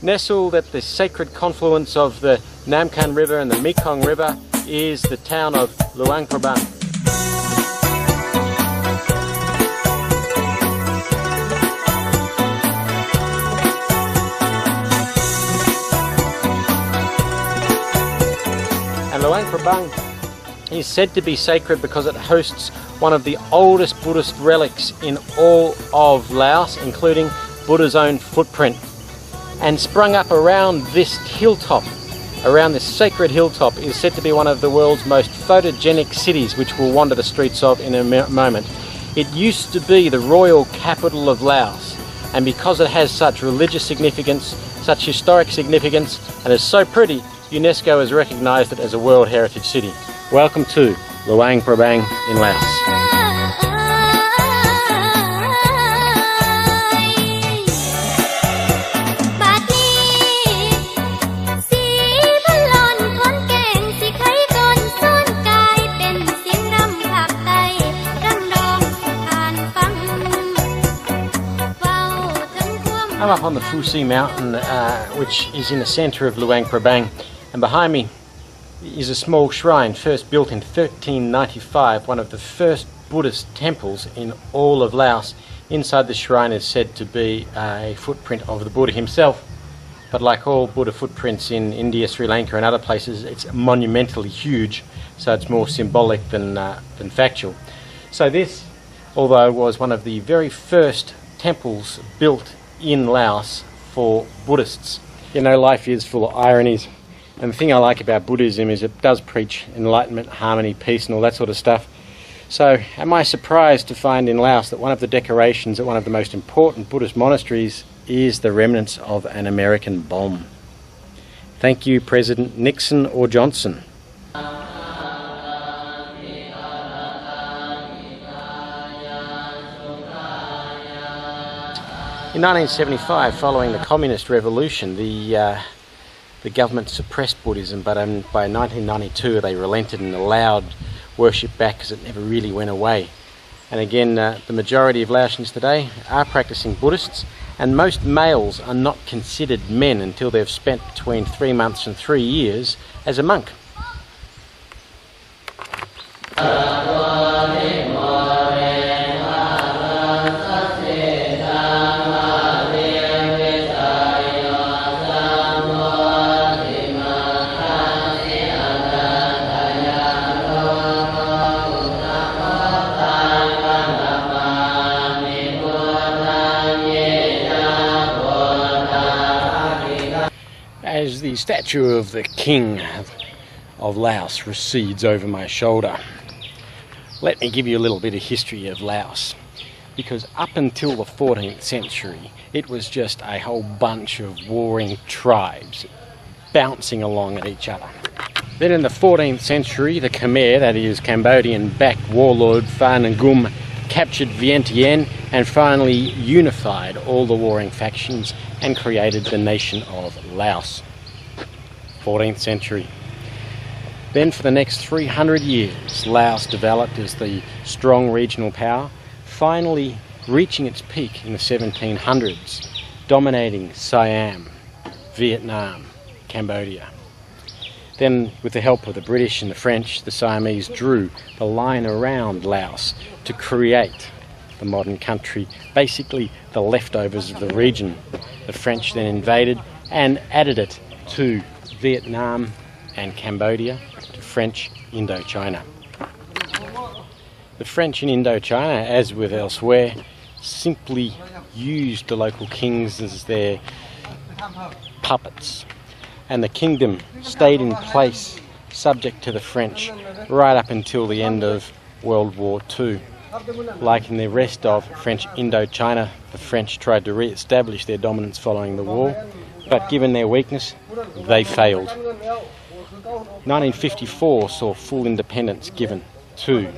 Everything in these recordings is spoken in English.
Nestled at the sacred confluence of the Mekong River and the Mekong River is the town of Luang Prabang. And Luang Prabang is said to be sacred because it hosts one of the oldest Buddhist relics in all of Laos, including Buddha's own footprint. And sprung up around this hilltop, around this sacred hilltop, is said to be one of the world's most photogenic cities, which we'll wander the streets of in a moment. It used to be the royal capital of Laos, and because it has such religious significance, such historic significance, and is so pretty, UNESCO has recognised it as a World Heritage City. Welcome to Luang Prabang in Laos. I'm up on the Fusi mountain, which is in the centre of Luang Prabang, and behind me is a small shrine, first built in 1395, one of the first Buddhist temples in all of Laos. Inside the shrine is said to be a footprint of the Buddha himself, but like all Buddha footprints in India, Sri Lanka and other places, it's monumentally huge, so it's more symbolic than factual. So this, although was one of the very first temples built in Laos for Buddhists. You know, life is full of ironies, and the thing I like about Buddhism is it does preach enlightenment, harmony, peace and all that sort of stuff. So am I surprised to find in Laos that one of the decorations at one of the most important Buddhist monasteries is the remnants of an American bomb? Thank you, President Nixon or Johnson. In 1975, following the Communist Revolution, the government suppressed Buddhism, but by 1992 they relented and allowed worship back because it never really went away. And again, the majority of Laotians today are practicing Buddhists, and most males are not considered men until they've spent between 3 months and 3 years as a monk. As the statue of the King of Laos recedes over my shoulder, let me give you a little bit of history of Laos. Because up until the 14th century, it was just a whole bunch of warring tribes bouncing along at each other. Then in the 14th century, the Khmer, that is Cambodian-backed warlord Pham Nhat captured Vientiane and finally unified all the warring factions and created the nation of Laos. 14th century. Then for the next 300 years, Laos developed as the strong regional power, finally reaching its peak in the 1700s, dominating Siam, Vietnam, Cambodia. Then, with the help of the British and the French, the Siamese drew the line around Laos to create the modern country, basically the leftovers of the region. The French then invaded and added it to Vietnam and Cambodia, to French Indochina. The French in Indochina, as with elsewhere, simply used the local kings as their puppets, and the kingdom stayed in place subject to the French right up until the end of World War II. Like in the rest of French Indochina, the French tried to re-establish their dominance following the war, but given their weakness, they failed. 1954 saw full independence given to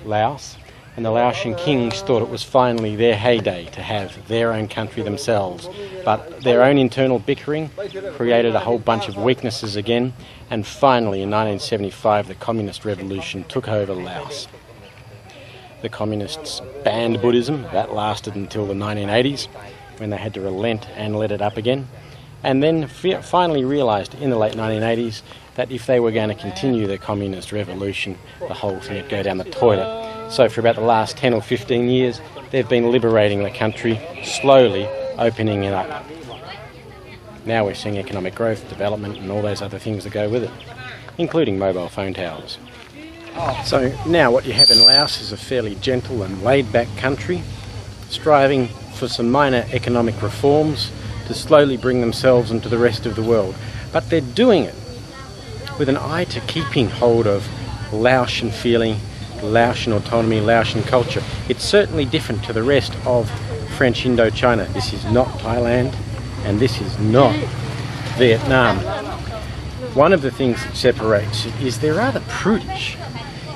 Laos, and the Laotian kings thought it was finally their heyday to have their own country themselves. But their own internal bickering created a whole bunch of weaknesses again, and finally in 1975 the Communist Revolution took over Laos. The Communists banned Buddhism. That lasted until the 1980s, when they had to relent and let it up again. and then finally realised in the late 1980s that if they were going to continue the communist revolution, the whole thing would go down the toilet. So for about the last 10 or 15 years, they've been liberating the country, slowly opening it up. Now we're seeing economic growth, development, and all those other things that go with it, including mobile phone towers. So now what you have in Laos is a fairly gentle and laid-back country, striving for some minor economic reforms to slowly bring themselves into the rest of the world. But they're doing it with an eye to keeping hold of Laotian feeling, Laotian autonomy, Laotian culture. It's certainly different to the rest of French Indochina. This is not Thailand, and this is not Vietnam. One of the things that separates it is they're rather prudish.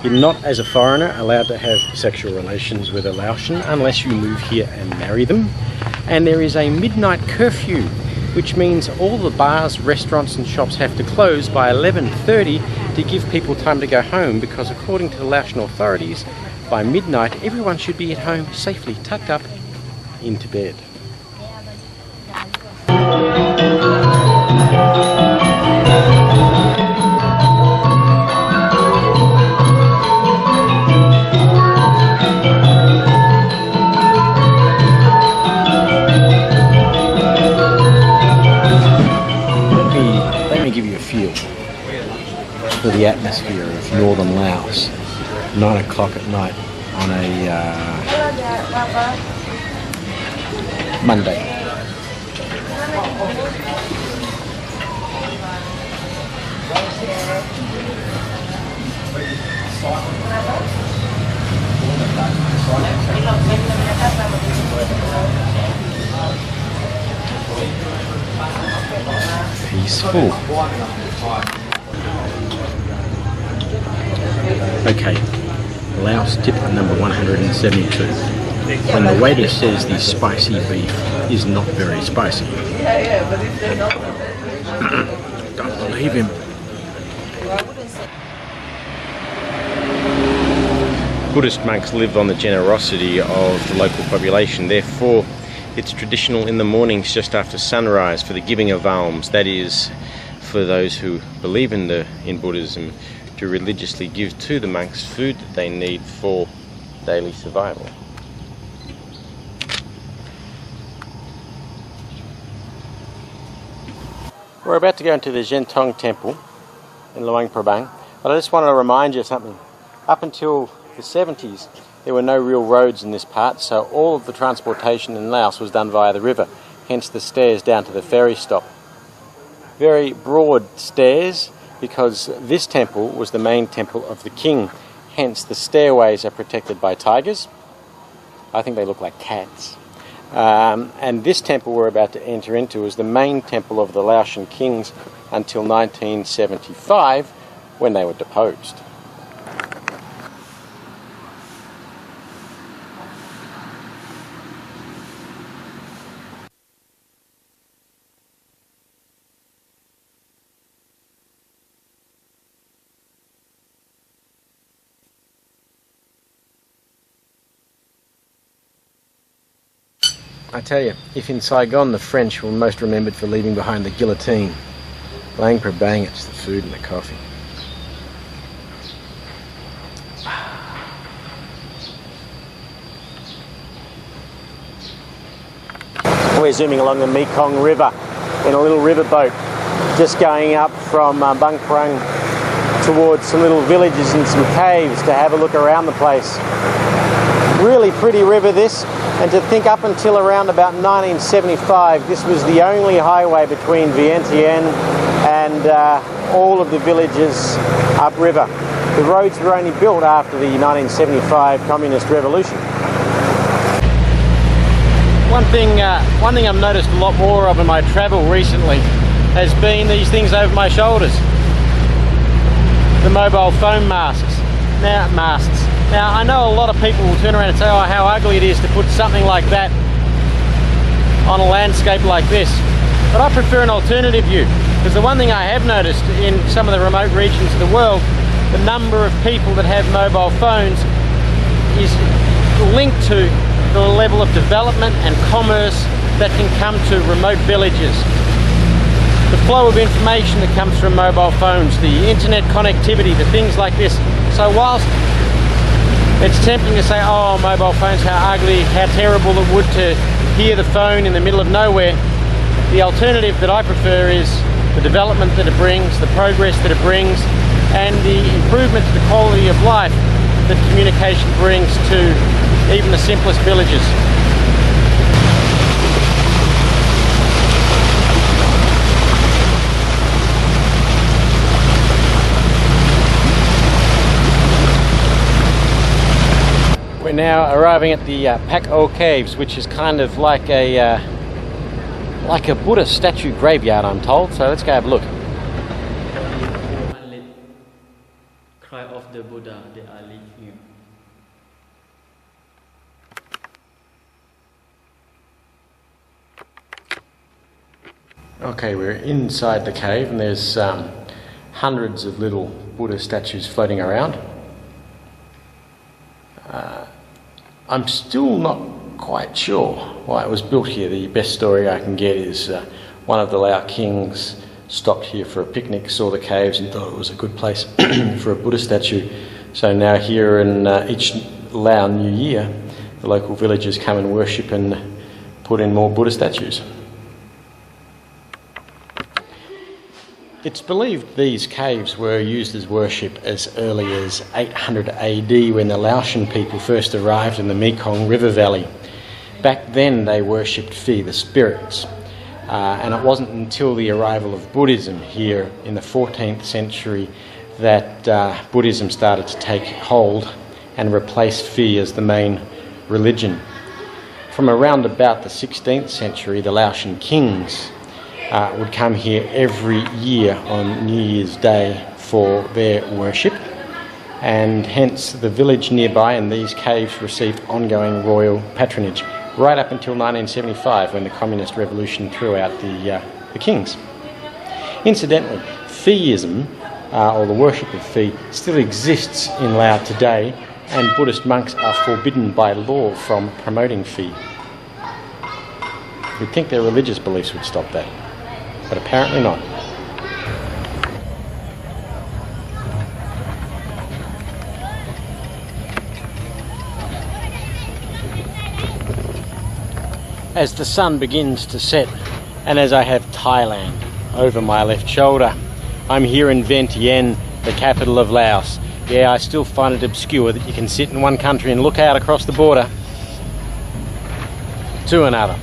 You're not, as a foreigner, allowed to have sexual relations with a Laotian unless you move here and marry them. And there is a midnight curfew, which means all the bars, restaurants and shops have to close by 11:30 to give people time to go home, because according to the Laotian authorities, by midnight everyone should be at home safely tucked up into bed. For the atmosphere of northern Laos, 9 o'clock at night on a Monday. Peaceful. Okay, Laos tip number 172. When the waiter says the spicy beef is not very spicy, don't believe him. Buddhist monks live on the generosity of the local population. Therefore, it's traditional in the mornings just after sunrise for the giving of alms. That is, for those who believe in Buddhism, to religiously give to the monks food that they need for daily survival. We're about to go into the Vientiane temple in Luang, Prabang, but I just wanted to remind you of something. Up until the 70s, there were no real roads in this part, so all of the transportation in Laos was done via the river, hence the stairs down to the ferry stop. Very broad stairs, because this temple was the main temple of the king, hence the stairways are protected by tigers. I think they look like cats. And this temple we're about to enter into is the main temple of the Laotian kings until 1975, when they were deposed. I tell you, if in Saigon the French were most remembered for leaving behind the guillotine, Luang Prabang, it's the food and the coffee. We're zooming along the Mekong River in a little river boat, just going up from Bang Prang towards some little villages and some caves to have a look around the place. Really pretty river this, and to think up until around about 1975 this was the only highway between Vientiane and all of the villages upriver. The roads were only built after the 1975 Communist Revolution. One thing I've noticed a lot more of in my travel recently has been these things over my shoulders. The mobile phone masks. Now, I know a lot of people will turn around and say, oh, how ugly it is to put something like that on a landscape like this. But I prefer an alternative view, because the one thing I have noticed in some of the remote regions of the world, the number of people that have mobile phones is linked to the level of development and commerce that can come to remote villages. flow of information that comes from mobile phones, the internet connectivity, the things like this. So whilst it's tempting to say, oh, mobile phones, how ugly, how terrible it would to hear the phone in the middle of nowhere, the alternative that I prefer is the development that it brings, the progress that it brings, and the improvement to the quality of life that communication brings to even the simplest villages. We're now arriving at the Pak Ou caves, which is kind of like a Buddhist statue graveyard, I'm told. So let's go have a look. Cry of the Buddha, they are living. Okay, we're inside the cave and there's hundreds of little Buddha statues floating around. I'm still not quite sure why it was built here. The best story I can get is one of the Lao kings stopped here for a picnic, saw the caves and thought it was a good place for a Buddha statue. So now here in each Lao New Year, the local villagers come and worship and put in more Buddha statues. It's believed these caves were used as worship as early as 800 AD when the Laotian people first arrived in the Mekong River valley. Back then they worshipped Phi, the spirits, and it wasn't until the arrival of Buddhism here in the 14th century that Buddhism started to take hold and replace Phi as the main religion. From around about the 16th century, the Laotian kings would come here every year on New Year's Day for their worship, and hence the village nearby and these caves received ongoing royal patronage right up until 1975 when the Communist Revolution threw out the kings. Incidentally, Phiism, or the worship of Phi, still exists in Laos today, and Buddhist monks are forbidden by law from promoting Phi. You'd think their religious beliefs would stop that, but apparently not. As the sun begins to set, and as I have Thailand over my left shoulder, I'm here in Vientiane, the capital of Laos. Yeah, I still find it obscure that you can sit in one country and look out across the border to another.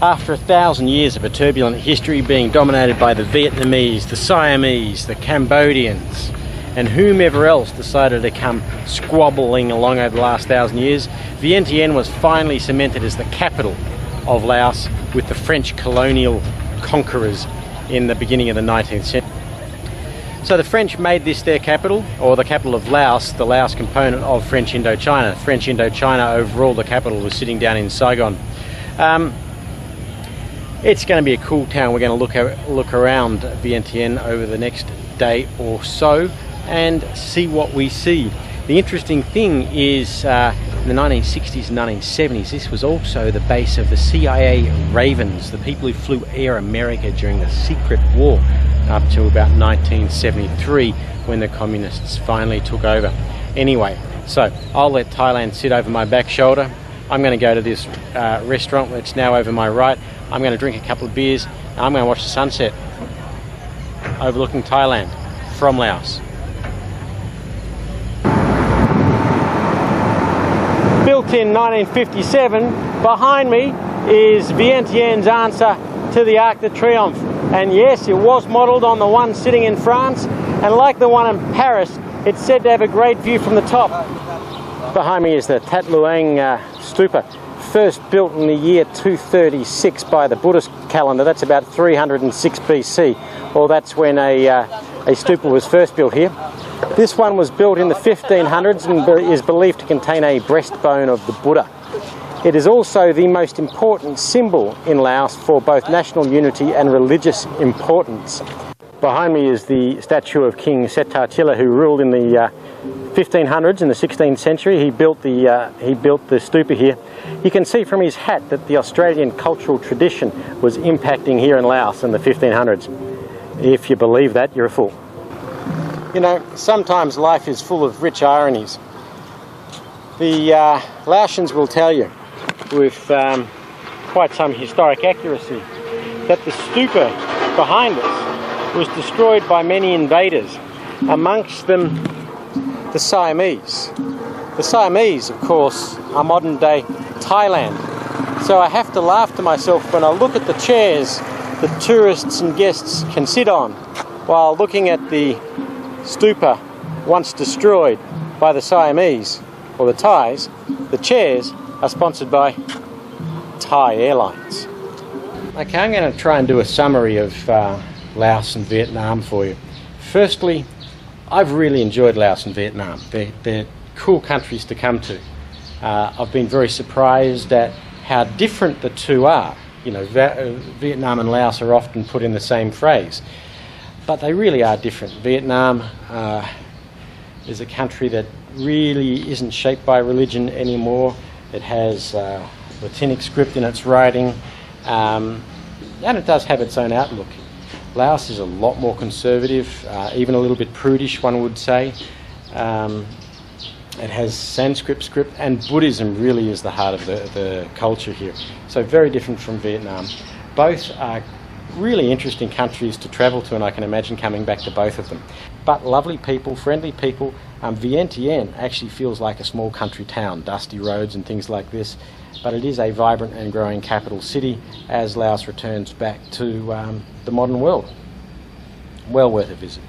After 1,000 years of a turbulent history being dominated by the Vietnamese, the Siamese, the Cambodians, and whomever else decided to come squabbling along over the last 1,000 years, Vientiane was finally cemented as the capital of Laos with the French colonial conquerors in the beginning of the 19th century. So the French made this their capital, or the capital of Laos, the Laos component of French Indochina. French Indochina overall, the capital was sitting down in Saigon. It's going to be a cool town. We're going to look around Vientiane over the next day or so and see what we see. The interesting thing is in the 1960s and 1970s, this was also the base of the CIA Ravens, the people who flew Air America during the secret war up to about 1973 when the communists finally took over. Anyway, so I'll let Thailand sit over my back shoulder. I'm going to go to this restaurant that's now over my right. I'm going to drink a couple of beers and I'm going to watch the sunset overlooking Thailand from Laos. Built in 1957, behind me is Vientiane's answer to the Arc de Triomphe. And yes, it was modelled on the one sitting in France, and like the one in Paris, it's said to have a great view from the top. Behind me is the Tat Luang stupa, first built in the year 236 by the Buddhist calendar. That's about 306 BC, or that's when a stupa was first built here. This one was built in the 1500s and is believed to contain a breastbone of the Buddha. It is also the most important symbol in Laos for both national unity and religious importance. Behind me is the statue of King Setartilla, who ruled in the 1500s, in the 16th century. He built the stupa here. You can see from his hat that the Australian cultural tradition was impacting here in Laos in the 1500s. If you believe that, you're a fool. You know, sometimes life is full of rich ironies. The Laotians will tell you, with quite some historic accuracy, that the stupa behind us was destroyed by many invaders, amongst them the Siamese. The Siamese, of course, are modern-day Thailand. So I have to laugh to myself when I look at the chairs that tourists and guests can sit on while looking at the stupa once destroyed by the Siamese, or the Thais. The chairs are sponsored by Thai Airlines. Okay, I'm going to try and do a summary of Laos and Vietnam for you. Firstly, I've really enjoyed Laos and Vietnam. They're cool countries to come to. I've been very surprised at how different the two are. You know, Vietnam and Laos are often put in the same phrase, but they really are different. Vietnam is a country that really isn't shaped by religion anymore. It has Latinic script in its writing, and it does have its own outlook. Laos is a lot more conservative, even a little bit prudish, one would say. It has Sanskrit script, and Buddhism really is the heart of the culture here. So very different from Vietnam. Both are really interesting countries to travel to, and I can imagine coming back to both of them. But lovely people, friendly people. Vientiane actually feels like a small country town, dusty roads and things like this. But it is a vibrant and growing capital city as Laos returns back to the modern world. Well worth a visit.